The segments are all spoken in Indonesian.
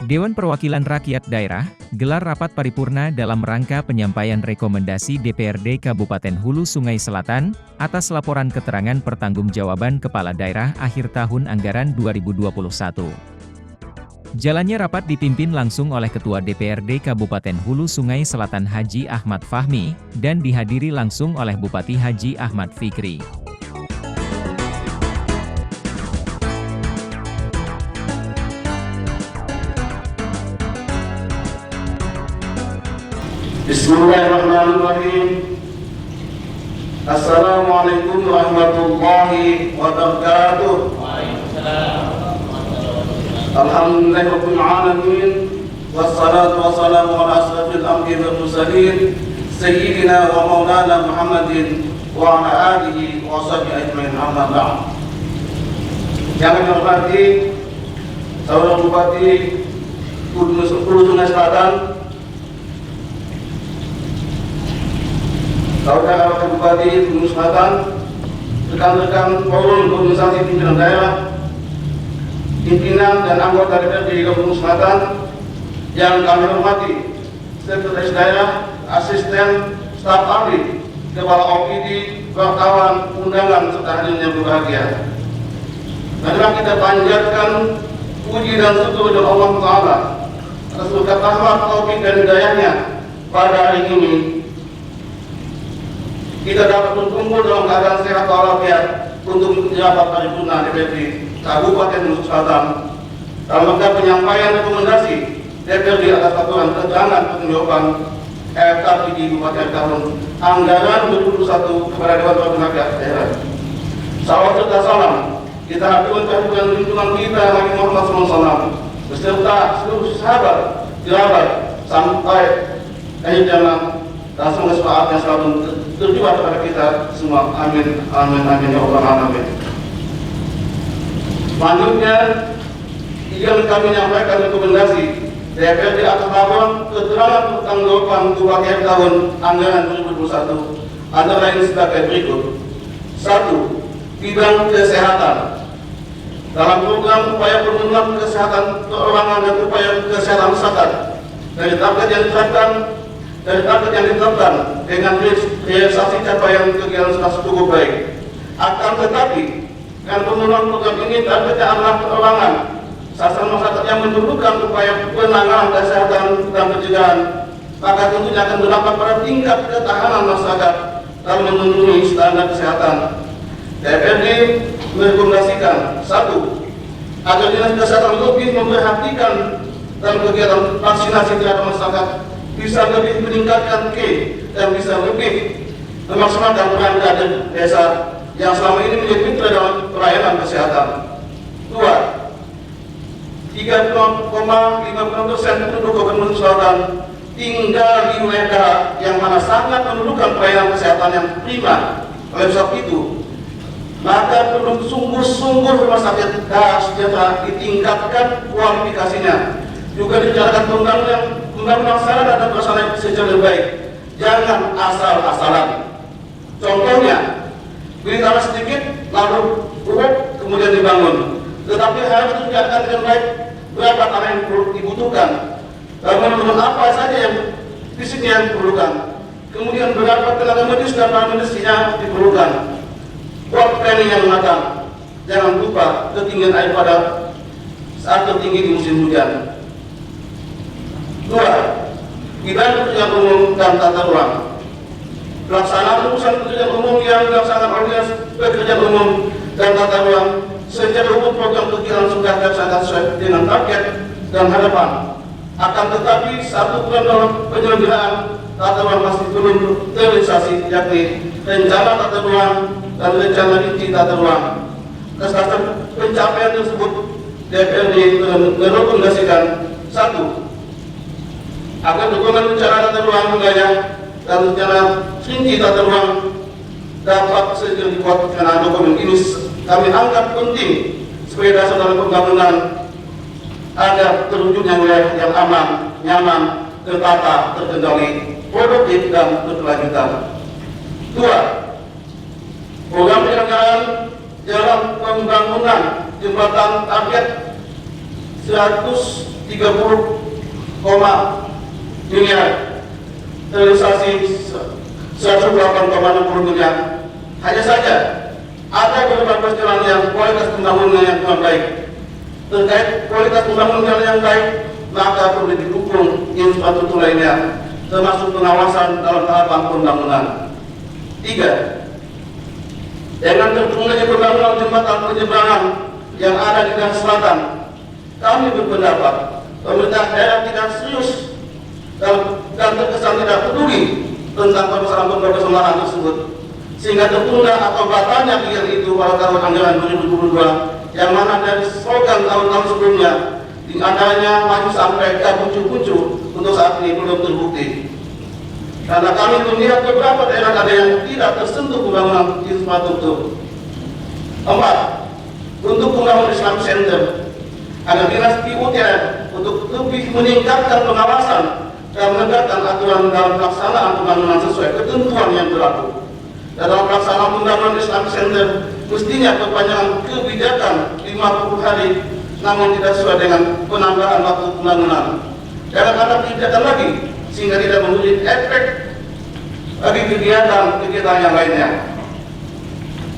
Dewan Perwakilan Rakyat Daerah, gelar rapat paripurna dalam rangka penyampaian rekomendasi DPRD Kabupaten Hulu Sungai Selatan, atas laporan keterangan pertanggungjawaban Kepala Daerah akhir tahun anggaran 2021. Jalannya rapat dipimpin langsung oleh Ketua DPRD Kabupaten Hulu Sungai Selatan Haji Ahmad Fahmi, dan dihadiri langsung oleh Bupati Haji Ahmad Fikri. Bismillahirrahmanirrahim. Assalamualaikum warahmatullahi wabarakatuh. Alhamdulillahirabbil alamin. Wassalatu wassalamu ala asyrafil anbiya'i wal mursalin sayyidina wa maulana Muhammadin wa ala alihi wa sahbihi ajmain, amma ba'd. Yang kami hormati Saudara Bupati Hulu Sungai Selatan, Saudara Wakil Bupati Hulu Selatan, rekan-rekan forum organisasi pimpinan daerah, pimpinan dan anggota DPRD Hulu Selatan yang kami hormati, sekretaris daerah, asisten, staf ahli, kepala OPD, wartawan, undangan, serta hadirin yang berbahagia. Marilah kita panjatkan puji dan syukur kepada Allah Ta'ala atas berkat rahmat, taufik dan hidayahnya pada hari ini. Kita dapat berkumpul dalam keadaan sehat walafiat untuk mengikuti rapat paripurna DPRD Kabupaten Hulu Selatan dalam rangka penyampaian rekomendasi DPRD atas laporan keterangan pertanggungjawaban RKPD Kabupaten tahun anggaran 2021 kepada Dewan Perwakilan Rakyat Daerah. Salawat serta salam kita haturkan kehadiran lindungan kita Nabi Muhammad SAW beserta seluruh sahabat, kerabat sampai akhir zaman, dan semoga syafaatnya selalu terjual kepada kita semua. Amin, amin, amin ya Allah, amin. Selanjutnya, yang kami menyampaikan rekomendasi DPRD atas laporan keterangan pertanggungjawaban Bupati tahun anggaran 2021 antara lain sebagai berikut. 1. Bidang kesehatan. Dalam program upaya pemenuhan kesehatan perorangan dan upaya kesehatan masyarakat dari target yang ditetapkan dengan realisasi capaian kegiatan sudah cukup baik. Akan tetapi, dengan pemenuhan program ini targetnya adalah perorangan, sasaran masyarakat yang memerlukan upaya penanganan kesehatan dan pencegahan, maka tentunya akan berdampak pada tingkat ketahanan masyarakat dalam memenuhi standar kesehatan. DPRD merekomendasikan 1. Agar dinas kesehatan lebih memperhatikan dalam kegiatan vaksinasi terhadap masyarakat, bisa lebih meningkatkan dan bisa lebih memaksimalkan peran kader desa yang selama ini menjadi mitra dalam pelayanan kesehatan. 2. 3,50% penduduk Kabupaten Hulu Selatan tinggal di wilayah yang mana sangat memerlukan pelayanan kesehatan yang prima. Oleh sebab itu, maka perlu sungguh-sungguh rumah sakit daerah sejahtera ditingkatkan kualifikasinya, juga dijalankan undang-undang sarana dan prasarana secara baik. Jangan asal-asalan. Contohnya, beli tanah sedikit lalu rubuh kemudian dibangun, tetapi harus dijalankan dengan baik. Berapa tanah yang perlu dibutuhkan, dan menurut apa saja yang fisiknya yang diperlukan, kemudian berapa tenaga medis dan paramedisnya diperlukan. Buat planning yang matang. Jangan lupa ketinggian air pada saat tertinggi di musim hujan. 2. Bidang pekerjaan umum dan tata ruang. Pelaksanaan urusan pekerjaan umum yang dilaksanakan oleh pekerjaan umum dan tata ruang secara umum program kegiatan sudah dilaksanakan sesuai dengan target dan harapan. Akan tetapi satu bulan dalam penyelenggaraan tata ruang masih belum terrealisasi, yakni rencana tata ruang dan rencana rinci tata ruang. Atas dasar pencapaian tersebut, DPRD merekomendasikan 1. Agar dukungan rencana tata ruang wilayah dan rencana rinci tata ruang dapat segera dibuat. Karena dokumen ini kami anggap penting sebagai dasar dalam pembangunan agar terwujudnya wilayah yang aman, nyaman, tertata, terkendali, produktif dan berkelanjutan. 2. Program penyelenggaraan jalan pembangunan jembatan target miliar, realisasi 108,60 miliar. Hanya saja ada beberapa jalan yang kualitas pembangunan yang kurang baik. Terkait kualitas pembangunan jalan yang baik, maka perlu didukung infrastruktur lainnya, termasuk pengawasan dalam tahapan pembangunan. 3. Dengan tertunggangi pembangunan jembatan penyeberangan yang ada di Gang Selatan, kami berpendapat pemerintah daerah tidak serius dan terkesan tidak peduli tentang permasalahan lahan tersebut, sehingga tertunda atau batalnya kegiatan itu pada tahun anggaran 2022, yang mana dari slogan tahun-tahun sebelumnya di antaranya maju sampai ke kuncu-kuncu untuk saat ini belum terbukti. Karena kami melihat beberapa daerah ada yang tidak tersentuh pembangunan infrastruktur. 4. Untuk pembangunan Islam Center agar dinas PUTR untuk lebih meningkatkan pengawasan dan menegakkan aturan dalam pelaksanaan pembangunan sesuai ketentuan yang berlaku. Dalam pelaksanaan pembangunan Islam Center mestinya perpanjangan kebijakan 50 hari, namun tidak sesuai dengan penambahan waktu pembangunan. Jangan ada kebijakan lagi sehingga tidak memberi efek bagi kegiatan yang lainnya.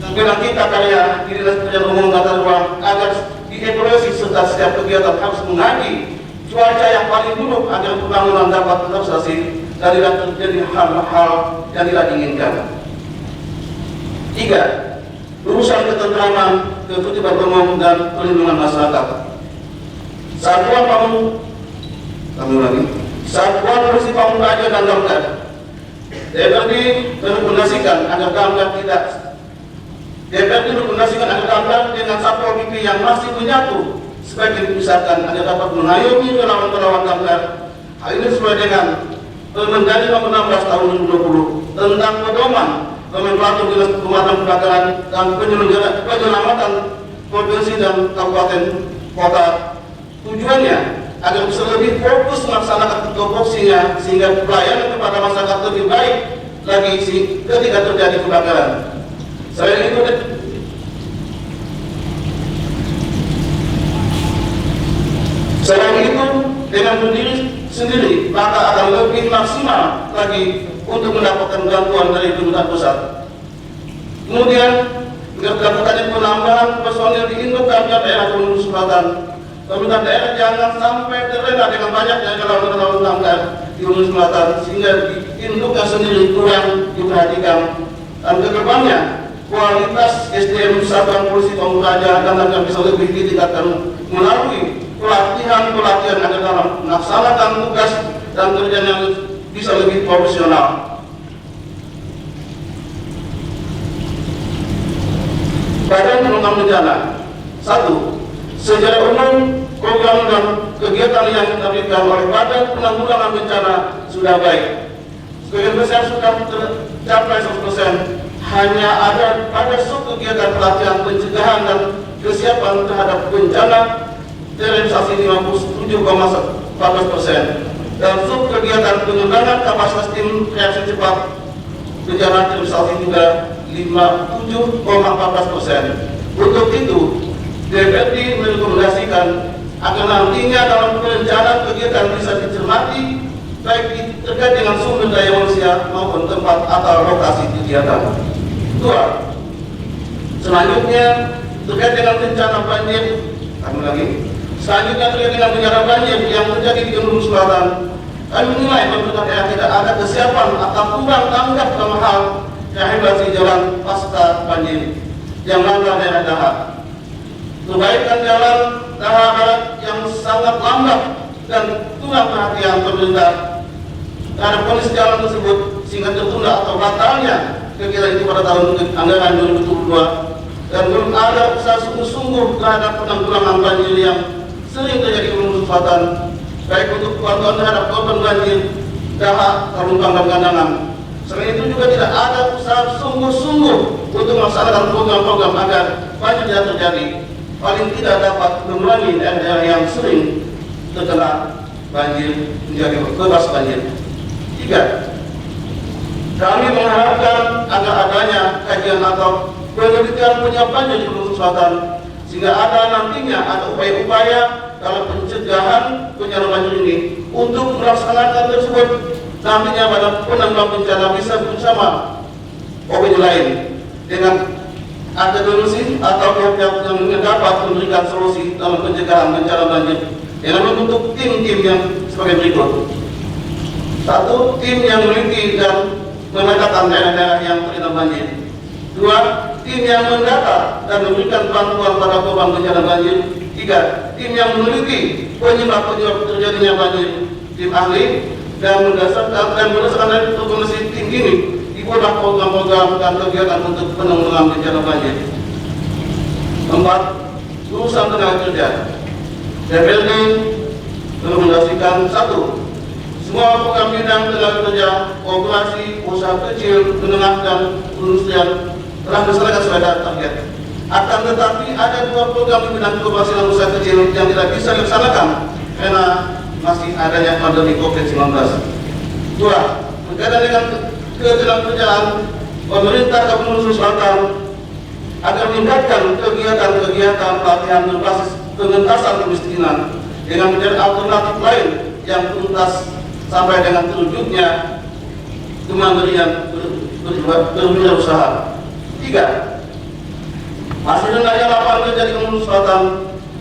Dengan kita karya di Dinas Pekerjaan Umum Tata Ruang agar dievaluasi serta setiap kegiatan harus mengaji cuaca yang paling buruk agar pembangunan dapat tetap selesai dan tidak terjadi hal-hal yang tidak diinginkan. 3. Urusan ketentraman, ketertiban umum dan perlindungan masyarakat. Satuan Polisi Pamung Praja dan Damkar DPRD merekomendasikan agar Damkar dengan Satpol PP yang masih menyatu sebaiknya dipisahkan agar dapat mengayomi relawan-relawan Damkar. Hal ini sesuai dengan Permendagri Nomor 16 Tahun 2020 tentang pedoman nomenklatur dinas pemadam kebakaran dan penyelamatan provinsi dan kabupaten kota. Tujuannya agar bisa lebih fokus melaksanakan tupoksinya sehingga pelayanan kepada masyarakat lebih baik lagi ketika terjadi kebakaran. Selain itu, dengan berdiri sendiri maka akan lebih maksimal lagi untuk mendapatkan bantuan dari pemerintah pusat. Kemudian, dilakukannya penambahan personil di induk Damkar daerah Gunung Selatan. Pemerintah daerah jangan sampai terlena dengan banyaknya relawan-relawan Damkar di Gunung Selatan sehingga di induknya sendiri kurang diperhatikan. Dan kedepannya, kualitas SDM Satuan Polisi Pamung Praja dan Damkar bisa lebih ditingkatkan melalui pelatihan agar dalam melaksanakan tugas dan kerjanya bisa lebih profesional. Badan Penanggulangan Bencana. 1. Secara umum, program dan kegiatan yang diberikan oleh Badan Penanggulangan Bencana sudah baik. Sebagian besar sudah tercapai 100%. Hanya ada sub-kegiatan pelatihan pencegahan dan kesiapan terhadap bencana terrealisasi 57,14%. Dan sub-kegiatan pengembangan kapasitas tim reaksi cepat bencana terrealisasi juga 57,14%. Untuk itu, DPRD merekomendasikan agar nantinya dalam perencanaan kegiatan bisa dicermati baik terkait dengan sumber daya manusia maupun tempat atau lokasi kegiatan. 2. Selanjutnya terkait dengan bencana banjir, terkait dengan bencana banjir yang terjadi di Gunung Selatan, kami menilai pemerintah daerah tidak ada kesiapan atau kurang tanggap dalam hal rehabilitasi jalan pasca banjir yang melanda daerah Daha. Perbaikan jalan Daha Barat yang sangat lambat dan kurang perhatian pemerintah terhadap kondisi jalan tersebut sehingga tertunda atau batalnya kegiatan itu pada tahun anggaran 2022, dan belum ada usaha sungguh-sungguh terhadap penanggulangan banjir yang sering terjadi di Gunung Selatan, baik untuk bantuan terhadap korban banjir, Daha, Kalumpang dan Gandangan. Selain itu juga tidak ada usaha sungguh-sungguh untuk melaksanakan program-program agar banjir tidak terjadi, paling tidak dapat mengurangi daerah-daerah yang sering terkena banjir menjadi bebas banjir. 3. Kami mengharapkan agar adanya kajian atau penelitian penyebab banjir di Gunung Selatan sehingga ada nantinya ada upaya-upaya dalam pencegahan bencana banjir ini untuk melaksanakan tersebut nantinya pada penanggulangan bencana bisa bersama OPD lain dengan akademisi atau pihak-pihak yang dapat memberikan solusi dalam pencegahan bencana banjir dengan membentuk tim-tim yang sebagai berikut. Satu, tim yang meneliti dan memetakan daerah-daerah yang terendam banjir. Dua, tim yang mendata dan memberikan bantuan pada korban bencana banjir. Tiga, tim yang meneliti penyebab terjadinya banjir. Tim ahli dan berdasarkan dari rekomendasi tim ini dibuat program-program dan kegiatan untuk penanggulangan bencana banjir. Empat, urusan tenaga kerja. DPRD merekomendasikan satu, semua program bidang tenaga kerja, kooperasi, usaha kecil, menengah dan industrian telah diselesaikan sesuai target. Akan tetapi ada dua program bidang kooperasi dan usaha kecil yang tidak bisa dilaksanakan karena masih adanya pandemi COVID-19. Dua, berkaitan dengan ketenagakerjaan, pemerintah Kabupaten Sulawesi Selatan agar meningkatkan kegiatan-kegiatan pelatihan berbasis pengentasan kemiskinan dengan mencari alternatif lain yang tuntas sampai dengan terwujudnya kemandirian berwirausaha. Tiga, masih rendahnya lapangan kerja di Kabupaten Selatan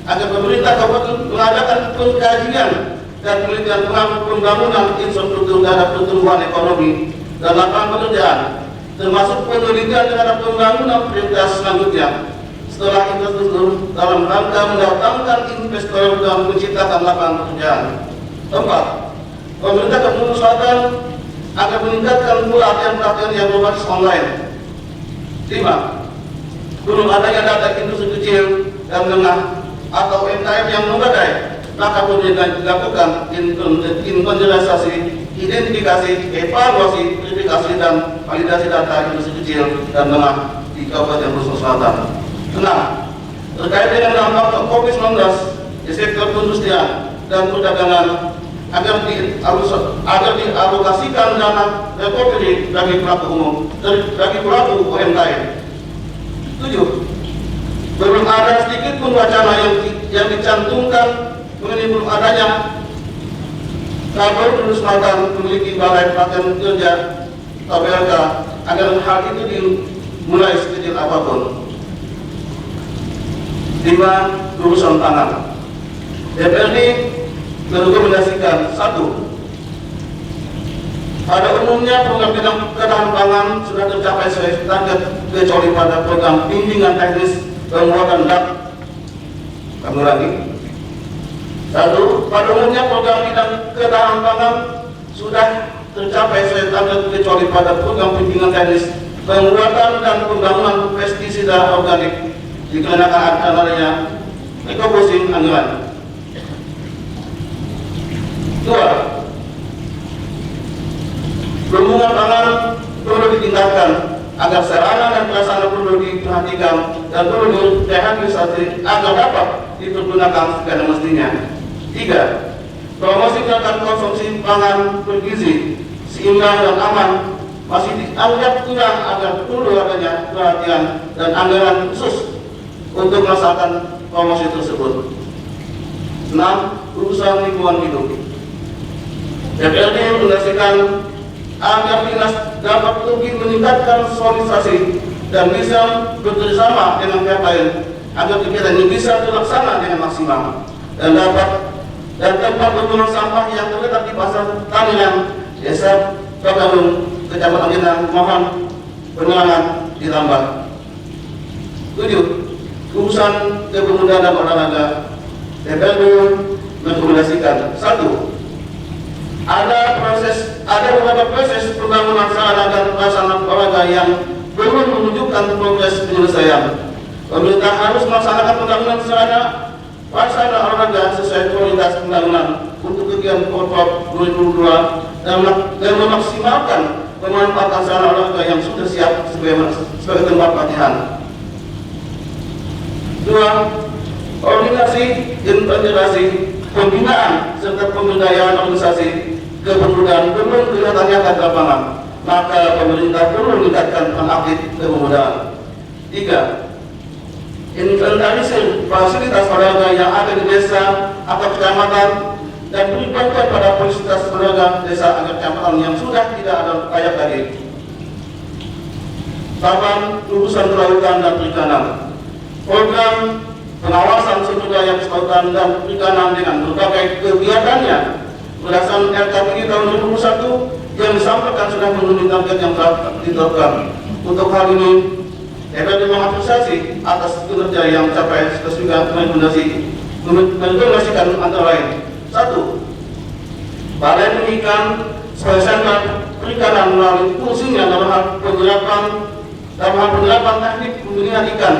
agar pemerintah kabupaten mengadakan pengkajian dan penelitian pembangunan infrastruktur terhadap pertumbuhan ekonomi dan lapangan pekerjaan, termasuk penelitian terhadap pembangunan prioritas selanjutnya setelah infrastruktur dalam rangka mendatangkan investor dan menciptakan lapangan pekerjaan. Empat, pemerintah Kabupaten Selatan agar meningkatkan pelatihan-pelatihan yang berbasis online. Lima, belum adanya data industri kecil dan menengah atau UMKM yang memadai, maka perlu dilakukan inventarisasi, identifikasi, evaluasi, verifikasi dan validasi data industri kecil dan menengah di Kabupaten Sulawesi Selatan. 6. Terkait dengan dampak COVID-19 di sektor perindustrian dan perdagangan agar dialokasikan dana recovery bagi pelaku umum, bagi pelaku UMKM. 7. Belum ada sedikit pun wacana yang dicantumkan mengenai belum adanya Kabupaten Selatan memiliki balai pelatihan kerja KBLK agar hal itu dimulai sekecil apapun. 5. Urusan pangan. DPRD merekomendasikan 1. Pada umumnya program bidang ketahanan pangan sudah tercapai sesuai target kecuali pada program bimbingan teknis penguatan dak. Kami ulangi. 1. Pada umumnya program bidang ketahanan pangan sudah tercapai sesuai target kecuali pada program bimbingan teknis penguatan dan pembangunan pestisida organik dikenakan antaranya ekobosin anggaran. 2. Perlindungan pangan perlu ditingkatkan agar sarana dan prasarana perlu diperhatikan dan perlu direhabilitasi agar dapat dipergunakan segala mestinya. 3. Promosi gerakan konsumsi pangan bergizi, seimbang dan aman masih dianggap kurang agar perlu adanya perhatian dan anggaran khusus untuk melaksanakan promosi tersebut. 6. Urusan lingkungan hidup. DPRD merekomendasikan agar dinas dapat lebih meningkatkan sosialisasi dan bisa bekerjasama dengan pihak lain agar kegiatan ini bisa terlaksana dengan maksimal dan tempat pembuangan sampah yang terletak di pasar Tanian, Desa Pagalung, Kecamatan Gendang, mohon penanganan ditambah. 7. Urusan kepemudaan dan olahraga. DPRD merekomendasikan 1. Ada beberapa proses pembangunan sarana dan prasarana olahraga yang belum menunjukkan progres penyelesaian. Pemerintah harus melaksanakan pembangunan sarana prasarana olahraga sesuai prioritas pembangunan untuk kegiatan Pemprov 2022 dan memaksimalkan pemanfaatan sarana olahraga yang sudah siap sebagai tempat latihan. 2. Koordinasi, integrasi, pembinaan serta pemberdayaan organisasi kepemudaan belum kelihatan nyata di lapangan, maka pemerintah perlu meningkatkan peran aktif kepemudaan. 3. inventarisir fasilitas pedagang yang ada di desa atau kecamatan dan melibatkan pada fasilitas pedagang desa atau kecamatan yang sudah tidak ada layak tadi. 8. Urusan kelautan dan perikanan. Program pengawasan sumber daya kelautan dan perikanan dengan berbagai kegiatannya berdasarkan RKPD tahun 2021 yang disampaikan sudah memenuhi target yang telah ditetapkan. Untuk hal ini, DPRD mengapresiasi atas kinerja yang mencapai sesuai merekomendasikan antara lain: 1. Balai Pendidikan sebagai sentra perikanan melalui fungsinya dalam hal penerapan teknik pembudidayaan ikan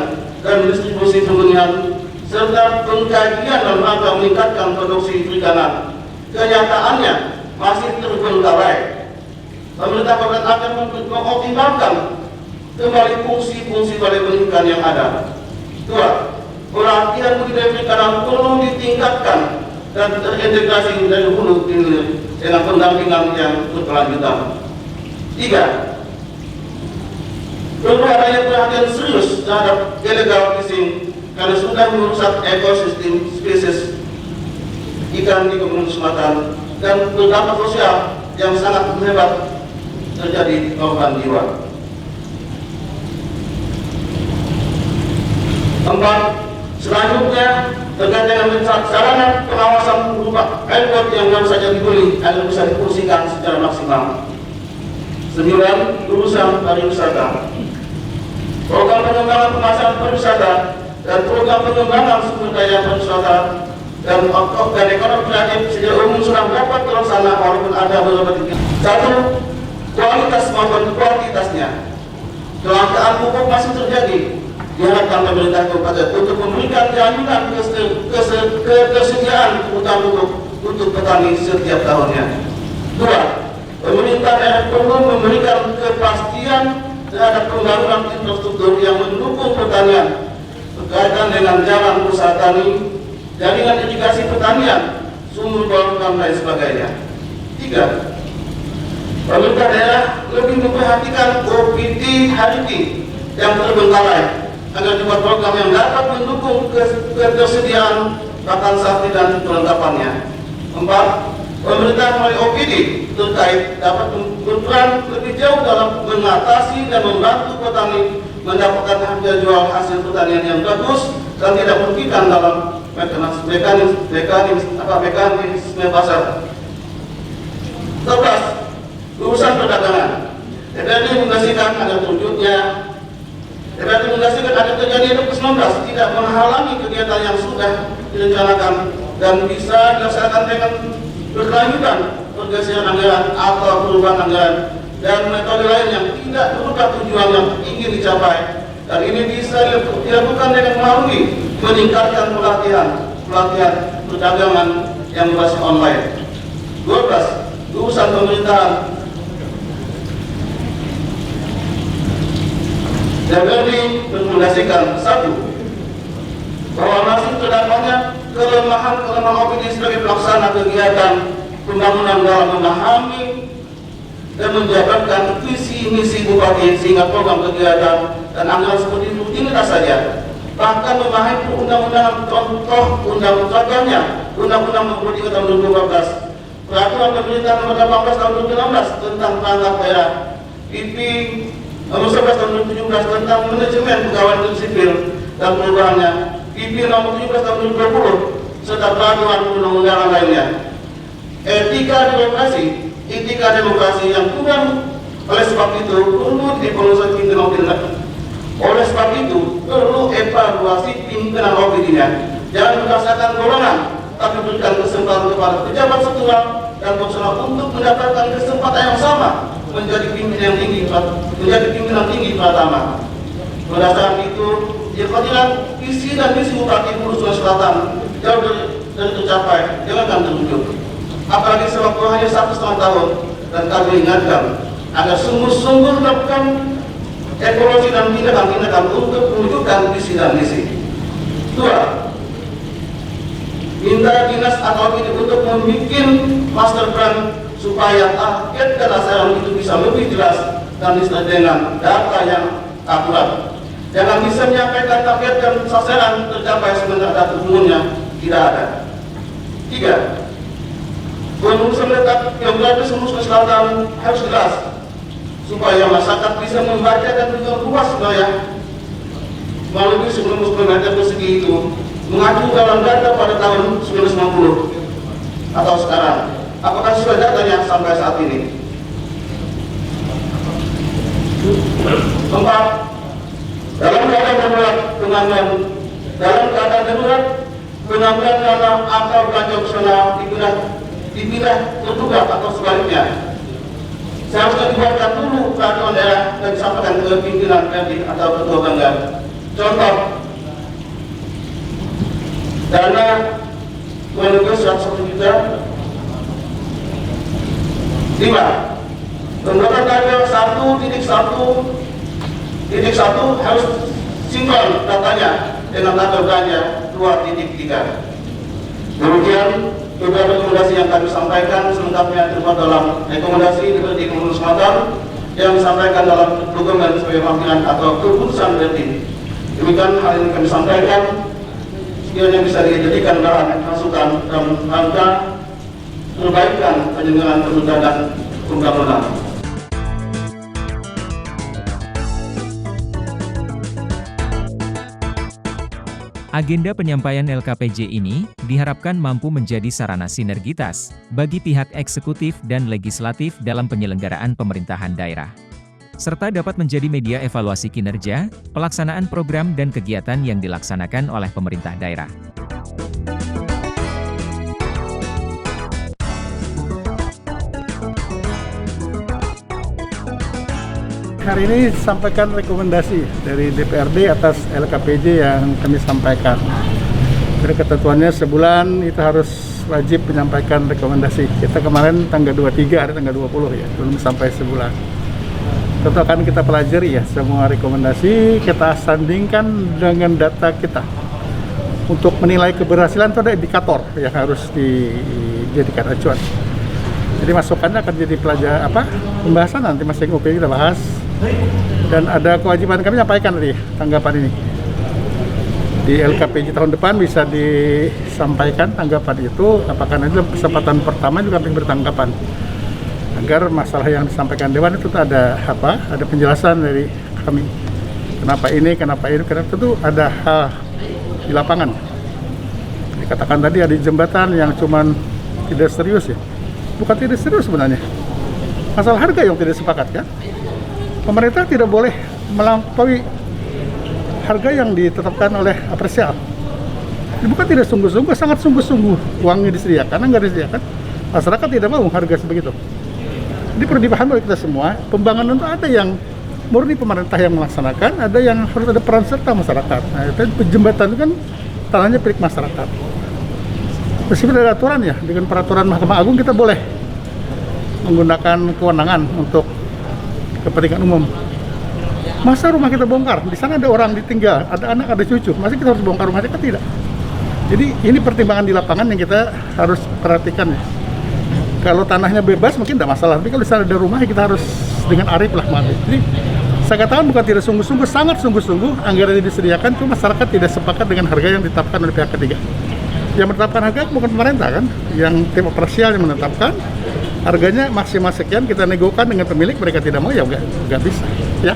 dan distribusi pembudidayaan serta pengkajian dalam rangka meningkatkan produksi perikanan. Kenyataannya masih terbengkalai. Pemerintah Kabupaten akan mengoptimalkan kembali fungsi-fungsi balai pendidikan yang ada. 2. Pelatihan budidaya perikanan perlu ditingkatkan dan terintegrasi dari hulu ke hilir dengan pendampingan yang berkelanjutan. 3. Perlu adanya perhatian serius terhadap illegal fishing karena sudah merusak ekosistem spesies ikan di Kepulauan Selatan dan berdampak sosial yang sangat hebat, terjadi korban jiwa. 4. Selanjutnya terkait dengan sarana pengawasan berupa airport yang baru saja dibeli agar bisa difungsikan secara maksimal. 9. Urusan pariwisata. Program pengembangan pemasaran pariwisata dan program pengembangan sumber daya pariwisata dan ekonomi kreatif secara umum sudah dapat terlaksana walaupun ada beberapa titik. 1. Kualitas maupun kuantitasnya. Kelangkaan pupuk masih terjadi. Diharapkan pemerintah kabupaten untuk memberikan jaminan ketersediaan kebutuhan pupuk untuk petani setiap tahunnya. 2. Pemerintah daerah perlu memberikan kepastian terhadap pembangunan infrastruktur yang mendukung pertanian berkaitan dengan jalan usaha tani, jaringan irigasi pertanian, sumur bor dan lain sebagainya. 3. Pemerintah daerah lebih memperhatikan OPD Hariki yang terbengkalai agar dibuat program yang dapat mendukung ketersediaan pakan sapi dan perlengkapannya. 4. Pemerintah melalui OPD terkait dapat berperan lebih jauh dalam mengatasi dan membantu petani mendapatkan harga jual hasil pertanian yang bagus dan tidak merugikan dalam mekanisme pasar. 11. Urusan perdagangan. DPRD mengasikan agar terjadi COVID-19 tidak menghalangi kegiatan yang sudah direncanakan dan bisa dilaksanakan dengan berkelanjutan pergeseran anggaran atau perubahan anggaran dan metode lain yang tidak berubah tujuan yang ingin dicapai, dan ini bisa dilakukan dengan melalui meningkatkan pelatihan perdagangan yang berbasis online. 12. Urusan pemerintahan. DPRD merekomendasikan: 1. Bahwa masih terdapatnya kelemahan OPD sebagai pelaksana kegiatan pembangunan dalam memahami dan menjabarkan visi misi bupati sehingga program kegiatan dan anggaran seperti rutinitas saja, bahkan memahami undang-undang contohnya Undang-Undang Nomor 3 Tahun 2012, Peraturan Pemerintah Nomor 18 Tahun 2016 tentang perangkat daerah, PP Nomor 11 Tahun 2017 tentang manajemen pegawai negeri sipil dan perubahannya, PP Nomor 17 Tahun 2020 serta peraturan undang-undangan lainnya. Etika demokrasi yang kurang. Oleh sebab itu perlu dievaluasi pimpinan OPD-nya. Jangan berdasarkan golongan, tapi berikan kesempatan kepada pejabat struktural dan fungsional untuk mendapatkan kesempatan yang sama menjadi pimpinan tinggi pertama. Berdasarkan itu, diperkirakan visi dan misi Bupati Hulu Sungai Selatan jauh dari tercapai, jangan terwujud. Apalagi sewaktu hanya 1,5 tahun, dan kami ingatkan agar sungguh-sungguh melakukan evaluasi dan tindakan-tindakan untuk mewujudkan visi dan misi. 2. Minta dinas atau OPD untuk membuat master plan supaya target dan sasaran itu bisa lebih jelas dan disertai dengan data yang akurat. Jangan bisa menyampaikan target dan sasaran tercapai sementara tujuannya tidak ada. 3. Pengurusan letak geografis Hulu Selatan harus jelas supaya masyarakat bisa membaca dan juga luas wilayah melalui 19 km persegi itu mengacu dalam data pada tahun 1990 atau sekarang. Apakah sudah datanya sampai saat ini? 4. Dalam keadaan darurat pengambilan dana atau belanja opsional dipindah terduga atau sebaliknya. Seharusnya dibuatkan dulu peraturan daerah dan disampaikan ke pimpinan RD atau ketua banggar. Contoh, dana menuju 101 juta. 5. Pembuatan tabel 1.1.1 harus sinkron datanya dengan tabel belanja 2.3. Demikian beberapa rekomendasi yang kami sampaikan, selengkapnya terdapat dalam rekomendasi DPRD Kabupaten Selatan yang disampaikan dalam dokumen sebagai panggilan atau keputusan DPRD. Demikian hal ini kami sampaikan, sekiranya bisa dijadikan bahan masukan dalam rangka perbaikan penyelenggaraan penunda dan undang-undang. Agenda penyampaian LKPJ ini diharapkan mampu menjadi sarana sinergitas bagi pihak eksekutif dan legislatif dalam penyelenggaraan pemerintahan daerah, serta dapat menjadi media evaluasi kinerja, pelaksanaan program dan kegiatan yang dilaksanakan oleh pemerintah daerah. Hari ini disampaikan rekomendasi dari DPRD atas LKPJ yang kami sampaikan. Jadi ketentuannya sebulan itu harus wajib menyampaikan rekomendasi. Kita kemarin tanggal 23, hari tanggal 20 ya, belum sampai sebulan. Tentu akan kita pelajari ya semua rekomendasi, kita sandingkan dengan data kita. Untuk menilai keberhasilan itu ada indikator yang harus dijadikan acuan. Jadi masukannya akan jadi pembahasan nanti masing OP kita bahas. Dan ada kewajiban kami sampaikan tadi tanggapan ini di LKPJ tahun depan bisa disampaikan tanggapan itu, apakah nanti kesempatan pertama juga kami bertanggapan agar masalah yang disampaikan Dewan itu ada penjelasan dari kami kenapa ini karena tentu ada hal di lapangan. Dikatakan tadi ada jembatan yang cuman tidak serius ya, bukan tidak serius sebenarnya, masalah harga yang tidak sepakat kan. Pemerintah tidak boleh melampaui harga yang ditetapkan oleh apresial. Ini bukan tidak sungguh-sungguh, sangat sungguh-sungguh uangnya disediakan, enggak disediakan, masyarakat tidak mau harga sebegitu. Ini perlu dipahami oleh kita semua. Pembangunan itu ada yang murni pemerintah yang melaksanakan, ada yang harus ada peran serta masyarakat. Nah, itu jembatan itu kan tanahnya milik masyarakat. Meskipun ada aturan ya, dengan peraturan Mahkamah Agung kita boleh menggunakan kewenangan untuk kepentingan umum. Masa rumah kita bongkar, di sana ada orang ditinggal, ada anak, ada cucu, masa kita harus bongkar rumah kita? Tidak. Jadi ini pertimbangan di lapangan yang kita harus perhatikan ya. Kalau tanahnya bebas mungkin tidak masalah, tapi kalau di sana ada rumah kita harus dengan arif lah mengambil. Jadi saya katakan bukan tidak sungguh-sungguh, sangat sungguh-sungguh anggaran yang disediakan, cuma masyarakat tidak sepakat dengan harga yang ditetapkan oleh pihak ketiga. Yang menetapkan harga bukan pemerintah kan, yang tim operasial yang menetapkan. Harganya maksimal sekian, kita negokan dengan pemilik, mereka tidak mau ya nggak bisa ya.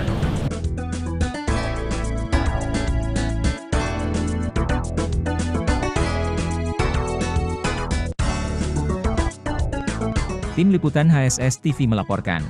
Tim Liputan HSS TV melaporkan.